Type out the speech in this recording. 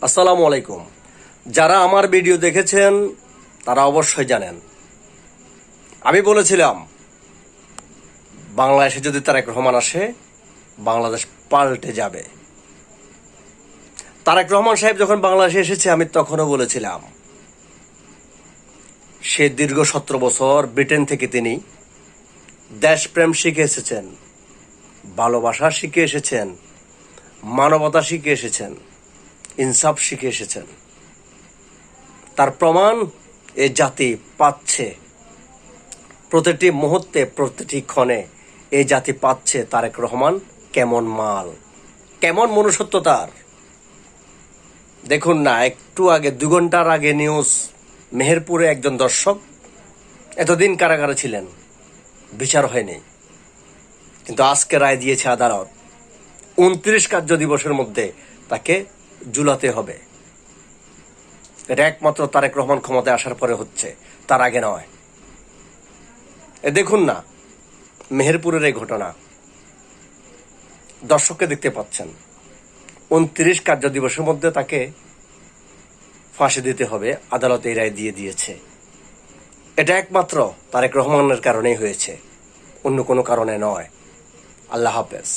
আসসালামু আলাইকুম। যারা আমার ভিডিও দেখেছেন তারা অবশ্যই জানেন আমি বলেছিলাম বাংলাদেশে যদি তারেক রহমান আসে বাংলাদেশ পাল্টে যাবে। তারেক রহমান সাহেব যখন বাংলাদেশে এসেছে আমি তখনও বলেছিলাম সে দীর্ঘ 17 বছর ব্রিটেন থেকে তিনি দেশপ্রেম শিখে এসেছেন, ভালোবাসা শিখে এসেছেন, মানবতা শিখে এসেছেন, ইনসাফ শিখে এসেছেন। তার প্রমাণ এ জাতি পাচ্ছে প্রতিটি মুহূর্তে, প্রতিটি ক্ষণে। এই জাতি পাচ্ছে তারেক রহমান কেমন মাল, কেমন মনুষ্যত্ব তার। দেখুন না, একটু আগে 2 ঘন্টার আগে নিউজ, মেহেরপুরে একজন দর্শক এতদিন কারাগারে ছিলেন, বিচার হয়নি, কিন্তু আজকে রায় দিয়েছে আদালত 29 কার্য দিবসের মধ্যে তাকে ঝুলাতে হবে। এটা একমাত্র তারেক রহমান ক্ষমতায় আসার পরে হচ্ছে, তার আগে নয়। দেখুন না, মেহেরপুরের এই ঘটনা দর্শককে দেখতে পাচ্ছেন। 29 কার্য দিবসের মধ্যে তাকে ফাঁসি দিতে হবে, আদালত এই রায় দিয়ে দিয়েছে। এটা একমাত্র তারেক রহমানের কারণেই হয়েছে, অন্য কোনো কারণে নয়। আল্লাহ হাফেজ।